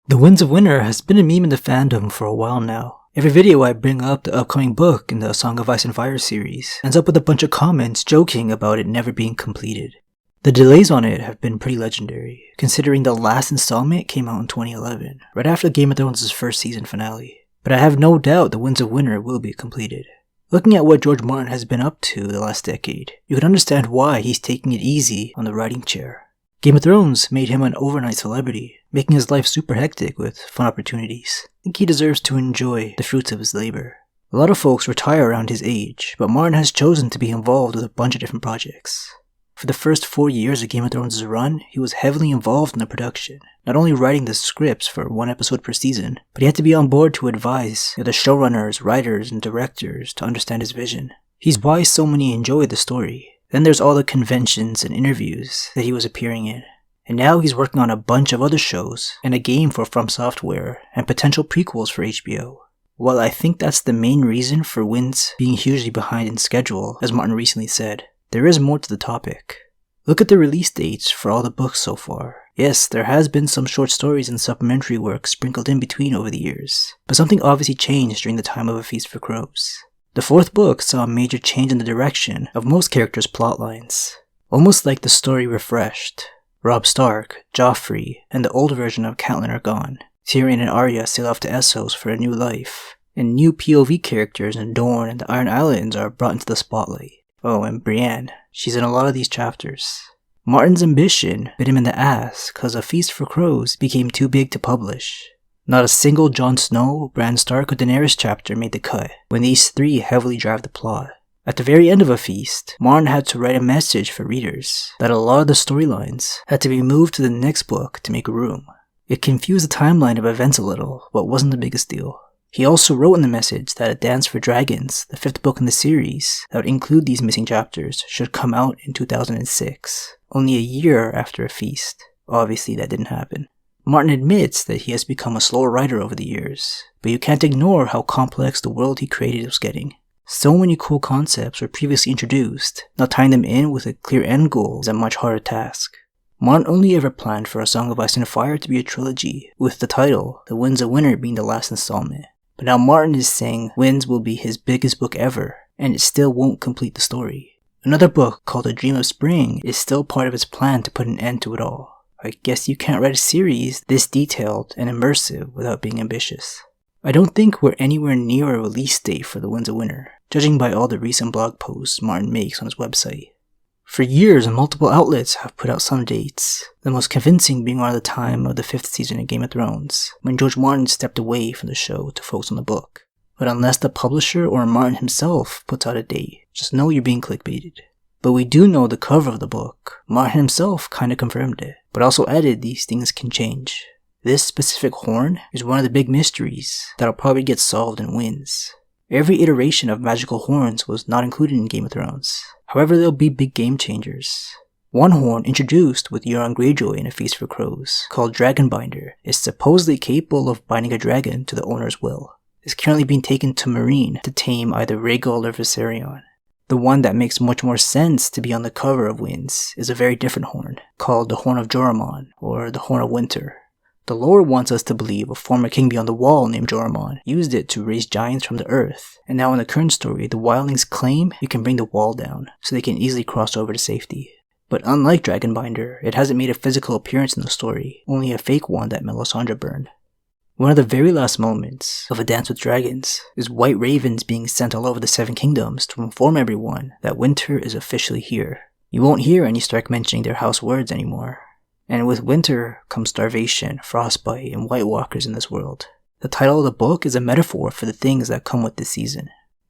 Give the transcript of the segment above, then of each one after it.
The Winds of Winter has been a meme in the fandom for a while now. Every video I bring up the upcoming book in the Song of Ice and Fire series ends up with a bunch of comments joking about it never being completed. The delays on it have been pretty legendary, considering the last installment came out in 2011, right after Game of Thrones' first season finale. But I have no doubt The Winds of Winter will be completed. Looking at what George Martin has been up to the last decade, you can understand why he's taking it easy on the writing chair. Game of Thrones made him an overnight celebrity, making his life super hectic with fun opportunities. I think he deserves to enjoy the fruits of his labor. A lot of folks retire around his age, but Martin has chosen to be involved with a bunch of different projects. For the first 4 years of Game of Thrones' run, he was heavily involved in the production, not only writing the scripts for one episode per season, but he had to be on board to advise the showrunners, writers, and directors to understand his vision. He's why so many enjoy the story. Then there's all the conventions and interviews that he was appearing in. And now he's working on a bunch of other shows, and a game for From Software, and potential prequels for HBO. While I think that's the main reason for Winds being hugely behind in schedule, as Martin recently said, there is more to the topic. Look at the release dates for all the books so far. Yes, there has been some short stories and supplementary work sprinkled in between over the years, but something obviously changed during the time of A Feast for Crows. The fourth book saw a major change in the direction of most characters' plotlines, almost like the story refreshed. Robb Stark, Joffrey, and the old version of Catelyn are gone. Tyrion and Arya sail off to Essos for a new life, and new POV characters in Dorne and the Iron Islands are brought into the spotlight. Oh, and Brienne, she's in a lot of these chapters. Martin's ambition bit him in the ass cause A Feast for Crows became too big to publish. Not a single Jon Snow, Bran Stark, or Daenerys chapter made the cut, when these three heavily drive the plot. At the very end of A Feast, Martin had to write a message for readers that a lot of the storylines had to be moved to the next book to make room. It confused the timeline of events a little, but wasn't the biggest deal. He also wrote in the message that A Dance for Dragons, the fifth book in the series that would include these missing chapters, should come out in 2006, only a year after A Feast. Obviously that didn't happen. Martin admits that he has become a slower writer over the years, but you can't ignore how complex the world he created was getting. So many cool concepts were previously introduced, now tying them in with a clear end goal is a much harder task. Martin only ever planned for A Song of Ice and Fire to be a trilogy, with the title, The Winds of Winter, being the last installment. But now Martin is saying Winds will be his biggest book ever, and it still won't complete the story. Another book called A Dream of Spring is still part of his plan to put an end to it all. I guess you can't write a series this detailed and immersive without being ambitious. I don't think we're anywhere near a release date for The Winds of Winter, judging by all the recent blog posts Martin makes on his website. For years, multiple outlets have put out some dates, the most convincing being around the time of the 5th season of Game of Thrones, when George Martin stepped away from the show to focus on the book. But unless the publisher or Martin himself puts out a date, just know you're being clickbaited. But we do know the cover of the book. Martin himself kinda confirmed it, but also added these things can change. This specific horn is one of the big mysteries that'll probably get solved in Winds. Every iteration of magical horns was not included in Game of Thrones. However, there'll be big game changers. One horn introduced with Euron Greyjoy in A Feast for Crows, called Dragonbinder, is supposedly capable of binding a dragon to the owner's will. It's currently being taken to Meereen to tame either Rhaegal or Viserion. The one that makes much more sense to be on the cover of Winds is a very different horn, called the Horn of Joramun, or the Horn of Winter. The lore wants us to believe a former king beyond the wall named Joramun used it to raise giants from the earth, and now in the current story, the wildlings claim you can bring the wall down, so they can easily cross over to safety. But unlike Dragonbinder, it hasn't made a physical appearance in the story, only a fake one that Melisandre burned. One of the very last moments of A Dance with Dragons is white ravens being sent all over the 7 kingdoms to inform everyone that winter is officially here. You won't hear any Stark mentioning their house words anymore. And with winter comes starvation, frostbite, and White Walkers in this world. The title of the book is a metaphor for the things that come with this season.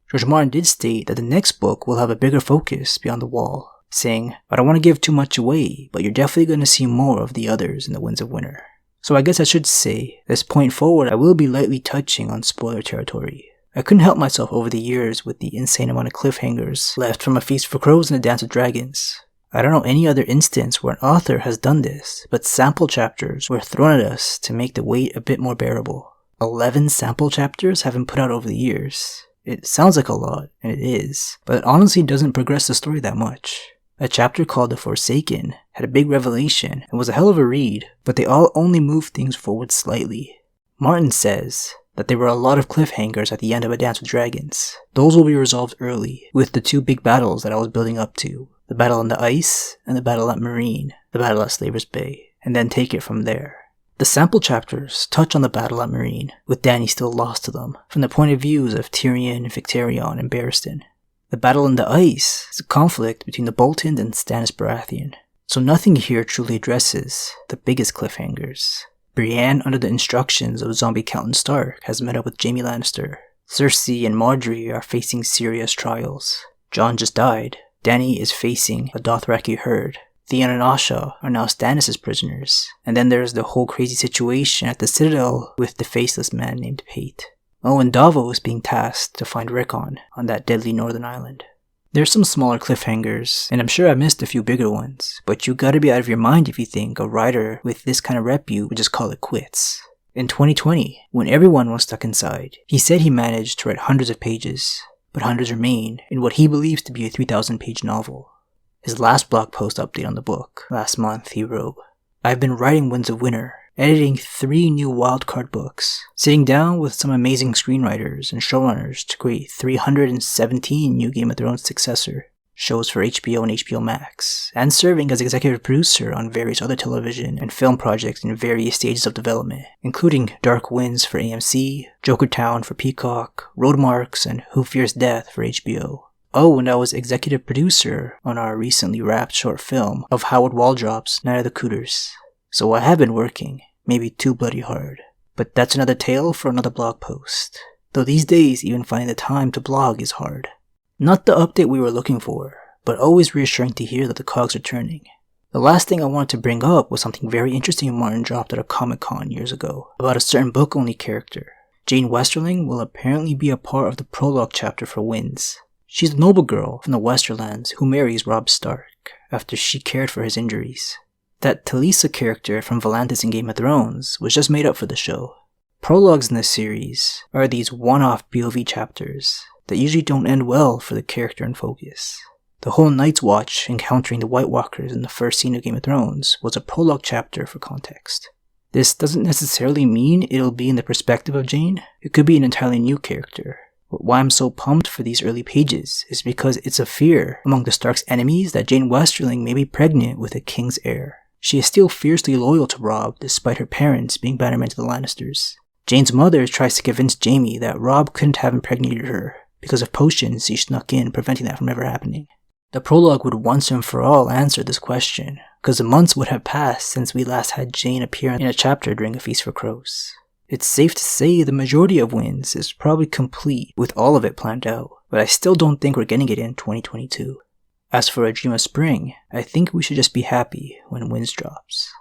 George Martin did state that the next book will have a bigger focus beyond the wall, saying, "I don't want to give too much away, but you're definitely going to see more of the others in The Winds of Winter." So I guess I should say, this point forward I will be lightly touching on spoiler territory. I couldn't help myself over the years with the insane amount of cliffhangers left from A Feast for Crows and A Dance with Dragons. I don't know any other instance where an author has done this, but sample chapters were thrown at us to make the wait a bit more bearable. 11 sample chapters have been put out over the years. It sounds like a lot, and it is, but it honestly doesn't progress the story that much. A chapter called The Forsaken had a big revelation and was a hell of a read, but they all only moved things forward slightly. Martin says that there were a lot of cliffhangers at the end of A Dance with Dragons. Those will be resolved early, with the 2 big battles that I was building up to. The battle on the ice, and the battle at Marine, the battle at Slaver's Bay, and then take it from there. The sample chapters touch on the battle at Marine, with Dany still lost to them, from the point of views of Tyrion, Victarion, and Barristan. The battle on the ice is a conflict between the Boltons and Stannis Baratheon, so nothing here truly addresses the biggest cliffhangers. Brienne, under the instructions of zombie Catelyn Stark, has met up with Jaime Lannister. Cersei and Margaery are facing serious trials. Jon just died. Dany is facing a Dothraki herd. Theon and Asha are now Stannis' prisoners. And then there's the whole crazy situation at the Citadel with the faceless man named Pate. Oh, and Davos is being tasked to find Rickon on that deadly northern island. There's some smaller cliffhangers, and I'm sure I missed a few bigger ones, but you gotta be out of your mind if you think a writer with this kind of repute would just call it quits. In 2020, when everyone was stuck inside, he said he managed to write hundreds of pages, but hundreds remain in what he believes to be a 3,000-page novel. His last blog post update on the book, last month, he wrote, "I've been writing Winds of Winter, editing 3 new wildcard books, sitting down with some amazing screenwriters and showrunners to create 317 new Game of Thrones successor shows for HBO and HBO Max, and serving as executive producer on various other television and film projects in various stages of development, including Dark Winds for AMC, Joker Town for Peacock, Roadmarks, and Who Fears Death for HBO. Oh, and I was executive producer on our recently wrapped short film of Howard Waldrop's Night of the Cooters. So I have been working, maybe too bloody hard. But that's another tale for another blog post. Though these days, even finding the time to blog is hard. Not the update we were looking for, but always reassuring to hear that the cogs are turning. The last thing I wanted to bring up was something very interesting Martin dropped at a Comic-Con years ago, about a certain book-only character. Jane Westerling will apparently be a part of the prologue chapter for Winds. She's the noble girl from the Westerlands who marries Robb Stark after she cared for his injuries. That Talisa character from Volantis in Game of Thrones was just made up for the show. Prologues in this series are these one-off POV chapters that usually don't end well for the character in focus. The whole Night's Watch encountering the White Walkers in the first scene of Game of Thrones was a prologue chapter for context. This doesn't necessarily mean it'll be in the perspective of Jane. It could be an entirely new character. But why I'm so pumped for these early pages is because it's a fear among the Stark's enemies that Jane Westerling may be pregnant with a king's heir. She is still fiercely loyal to Robb despite her parents being bannermen to the Lannisters. Jane's mother tries to convince Jaime that Robb couldn't have impregnated her because of potions she snuck in preventing that from ever happening. The prologue would once and for all answer this question, because the months would have passed since we last had Jane appear in a chapter during A Feast for Crows. It's safe to say the majority of Winds is probably complete with all of it planned out, but I still don't think we're getting it in 2022. As for A Dream of Spring, I think we should just be happy when Winds drops.